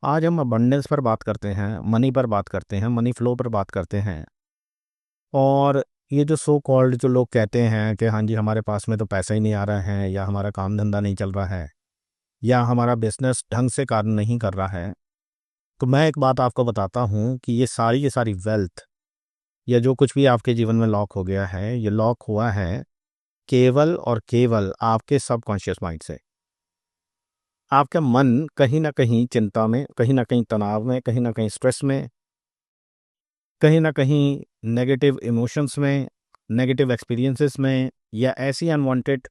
आज हम अबंडेंस पर बात करते हैं, मनी पर बात करते हैं, मनी फ्लो पर बात करते हैं। और ये जो सो कॉल्ड जो लोग कहते हैं कि हाँ जी हमारे पास में तो पैसा ही नहीं आ रहा है, या हमारा काम धंधा नहीं चल रहा है, या हमारा बिजनेस ढंग से कार्य नहीं कर रहा है, तो मैं एक बात आपको बताता हूँ कि ये सारी की सारी वेल्थ या जो कुछ भी आपके जीवन में लॉक हो गया है, ये लॉक हुआ है केवल और केवल आपके सबकॉन्शियस माइंड से। आपका मन कहीं ना कहीं चिंता में, कहीं ना कहीं तनाव में, कहीं ना कहीं स्ट्रेस में, कहीं ना कहीं नेगेटिव इमोशंस में, नेगेटिव एक्सपीरियंसेस में, या ऐसी अनवांटेड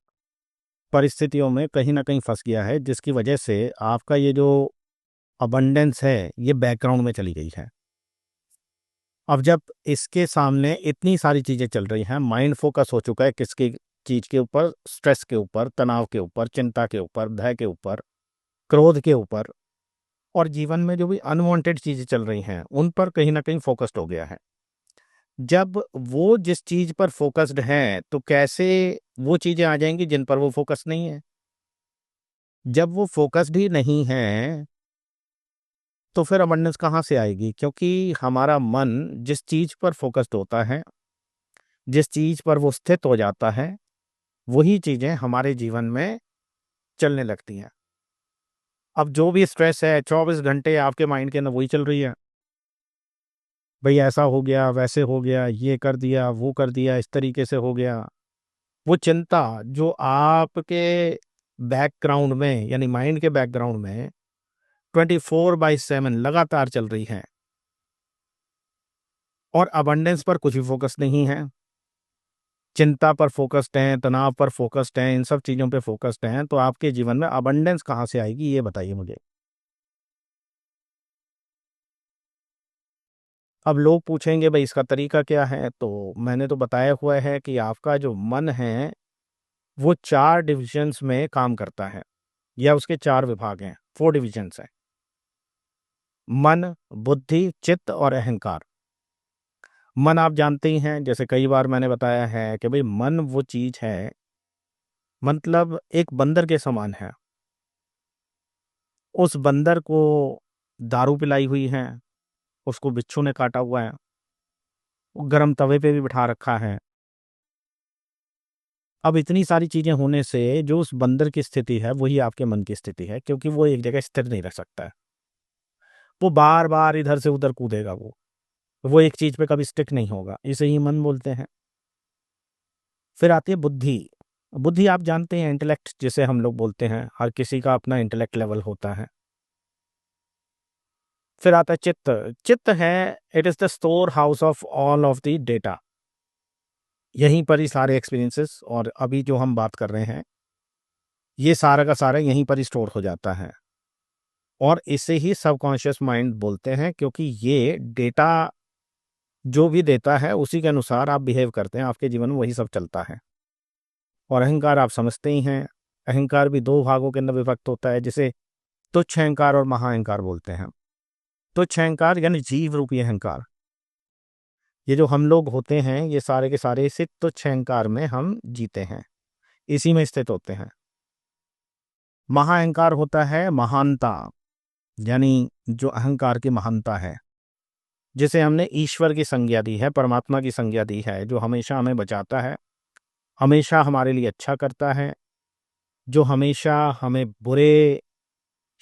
परिस्थितियों में कहीं ना कहीं फंस गया है, जिसकी वजह से आपका ये जो अबंडेंस है ये बैकग्राउंड में चली गई है। अब जब इसके सामने इतनी सारी चीज़ें चल रही हैं, माइंड फोकस हो चुका है किसकी चीज़ के ऊपर, स्ट्रेस के ऊपर, तनाव के ऊपर, चिंता के ऊपर, भय के ऊपर, क्रोध के ऊपर, और जीवन में जो भी अनवांटेड चीज़ें चल रही हैं उन पर कहीं ना कहीं फोकस्ड हो गया है। जब वो जिस चीज पर फोकस्ड है तो कैसे वो चीजें आ जाएंगी जिन पर वो फोकस नहीं है। जब वो फोकस्ड ही नहीं है तो फिर अबंडेंस कहाँ से आएगी? क्योंकि हमारा मन जिस चीज पर फोकस्ड होता है, जिस चीज पर वो स्थित हो जाता है, वही चीजें हमारे जीवन में चलने लगती हैं। अब जो भी स्ट्रेस है 24 घंटे आपके माइंड के अंदर वही चल रही है। भाई ऐसा हो गया, वैसे हो गया, ये कर दिया, वो कर दिया, इस तरीके से हो गया। वो चिंता जो आपके बैकग्राउंड में यानी माइंड के बैकग्राउंड में 24/7 लगातार चल रही है, और अबंडेंस पर कुछ भी फोकस नहीं है। चिंता पर फोकस्ड हैं, तनाव पर फोकस्ड हैं, इन सब चीजों पे फोकस्ड हैं, तो आपके जीवन में अबंडेंस कहाँ से आएगी, ये बताइए मुझे। अब लोग पूछेंगे भाई इसका तरीका क्या है, तो मैंने तो बताया हुआ है कि आपका जो मन है वो 4 डिविजन्स में काम करता है, या उसके 4 विभाग हैं, 4 डिविजन्स हैं। मन, बुद्धि, चित्त और अहंकार। मन आप जानते ही हैं, जैसे कई बार मैंने बताया है कि भाई मन वो चीज है, मतलब एक बंदर के समान है। उस बंदर को दारू पिलाई हुई है, उसको बिच्छू ने काटा हुआ है, वो गर्म तवे पे भी बिठा रखा है। अब इतनी सारी चीजें होने से जो उस बंदर की स्थिति है वही आपके मन की स्थिति है, क्योंकि वो एक जगह स्थिर नहीं रह सकता है। वो बार बार इधर से उधर कूदेगा, वो एक चीज पे कभी स्टिक नहीं होगा, इसे ही मन बोलते हैं। फिर आती है बुद्धि। बुद्धि आप जानते हैं, इंटेलेक्ट जिसे हम लोग बोलते हैं, हर किसी का अपना इंटेलेक्ट लेवल होता है। फिर आता है चित्त। चित्त है, it is the store house of all of the data. यहीं पर ही सारे एक्सपीरियंसेस और अभी जो हम बात कर रहे हैं ये सारा का सारा यहीं पर ही स्टोर हो जाता है, और इसे ही सबकॉन्शियस माइंड बोलते हैं, क्योंकि ये डेटा जो भी देता है उसी के अनुसार आप बिहेव करते हैं, आपके जीवन में वही सब चलता है। और अहंकार आप समझते ही हैं, अहंकार भी 2 भागों के अंदर विभक्त होता है, जिसे तुच्छ अहंकार और महाअहंकार बोलते हैं। तुच्छ अहंकार यानी जीव रूपी अहंकार। ये जो हम लोग होते हैं ये सारे के सारे इसी तुच्छ अहंकार में हम जीते हैं, इसी में स्थित होते हैं। महाअहंकार होता है महानता, यानी जो अहंकार की महानता है, जिसे हमने ईश्वर की संज्ञा दी है, परमात्मा की संज्ञा दी है, जो हमेशा हमें बचाता है, हमेशा हमारे लिए अच्छा करता है, जो हमेशा हमें बुरे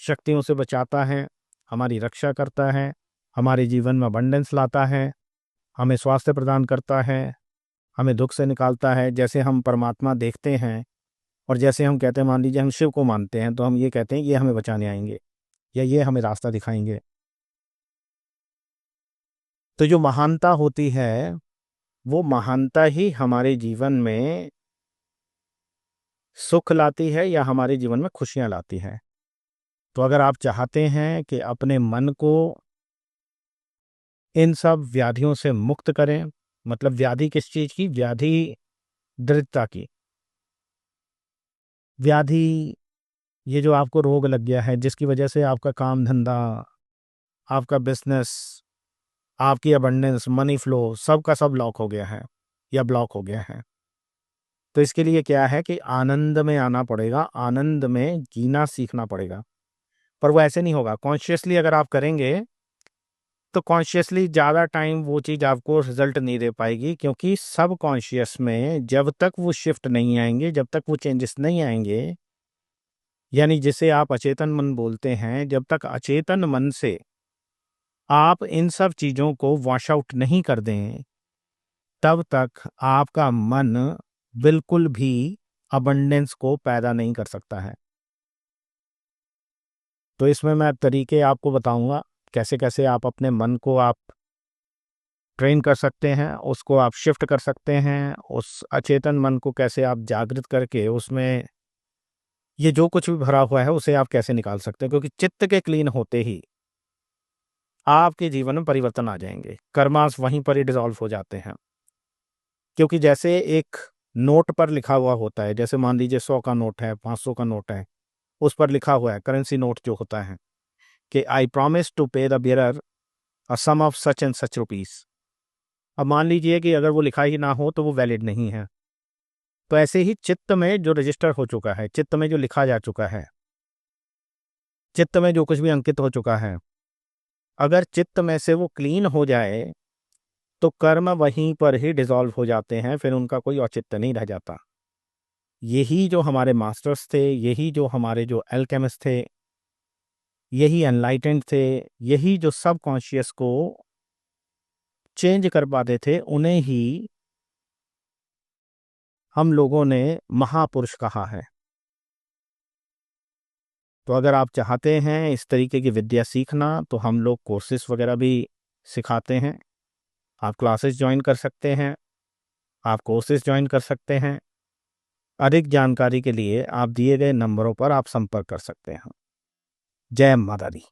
शक्तियों से बचाता है, हमारी रक्षा करता है, हमारे जीवन में अबंडेंस लाता है, हमें स्वास्थ्य प्रदान करता है, हमें दुख से निकालता है। जैसे हम परमात्मा देखते हैं और जैसे हम कहते हैं, मान लीजिए हम शिव को मानते हैं, तो हम ये कहते हैं ये हमें बचाने आएंगे या ये हमें रास्ता दिखाएंगे। तो जो महानता होती है वो महानता ही हमारे जीवन में सुख लाती है या हमारे जीवन में खुशियां लाती है। तो अगर आप चाहते हैं कि अपने मन को इन सब व्याधियों से मुक्त करें, मतलब व्याधि किस चीज की? व्याधि दृढ़ता की। व्याधि ये जो आपको रोग लग गया है, जिसकी वजह से आपका काम धंधा, आपका बिजनेस, आपकी अबंडेंस, मनी फ्लो सब का सब लॉक हो गया है या ब्लॉक हो गया है। तो इसके लिए क्या है कि आनंद में आना पड़ेगा, आनंद में जीना सीखना पड़ेगा। पर वो ऐसे नहीं होगा। कॉन्शियसली अगर आप करेंगे तो कॉन्शियसली ज़्यादा टाइम वो चीज़ आपको रिजल्ट नहीं दे पाएगी, क्योंकि सब कॉन्शियस में जब तक वो शिफ्ट नहीं आएंगे, जब तक वो चेंजेस नहीं आएंगे, यानी जिसे आप अचेतन मन बोलते हैं, जब तक अचेतन मन से आप इन सब चीज़ों को वॉश आउट नहीं कर दें, तब तक आपका मन बिल्कुल भी अबंडेंस को पैदा नहीं कर सकता है। तो इसमें मैं तरीके आपको बताऊंगा कैसे कैसे आप अपने मन को आप ट्रेन कर सकते हैं, उसको आप शिफ्ट कर सकते हैं, उस अचेतन मन को कैसे आप जागृत करके उसमें ये जो कुछ भी भरा हुआ है उसे आप कैसे निकाल सकते हैं। क्योंकि चित्त के क्लीन होते ही आपके जीवन में परिवर्तन आ जाएंगे, कर्मास वहीं पर ही डिसॉल्व हो जाते हैं। क्योंकि जैसे एक नोट पर लिखा हुआ होता है, जैसे मान लीजिए 100 का नोट है, 500 का नोट है, उस पर लिखा हुआ है, करेंसी नोट जो होता है, कि I promise to pay the bearer a sum of such and such rupees. अब मान लीजिए कि अगर वो लिखा ही ना हो तो वो वैलिड नहीं है। तो ऐसे ही चित्त में जो रजिस्टर हो चुका है, चित्त में जो लिखा जा चुका है, चित्त में जो कुछ भी अंकित हो चुका है, अगर चित्त में से वो क्लीन हो जाए तो कर्म वहीं पर ही डिसॉल्व हो जाते हैं, फिर उनका कोई औचित्य नहीं रह जाता। यही जो हमारे मास्टर्स थे, यही जो हमारे जो एल्केमिस्ट थे, यही एनलाइटेंड थे, यही जो सब कॉन्शियस को चेंज कर पाते थे, उन्हें ही हम लोगों ने महापुरुष कहा है। तो अगर आप चाहते हैं इस तरीके की विद्या सीखना, तो हम लोग कोर्सेज वगैरह भी सिखाते हैं। आप क्लासेस ज्वाइन कर सकते हैं, आप कोर्सेज ज्वाइन कर सकते हैं। अधिक जानकारी के लिए आप दिए गए नंबरों पर आप संपर्क कर सकते हैं। जय माता दी।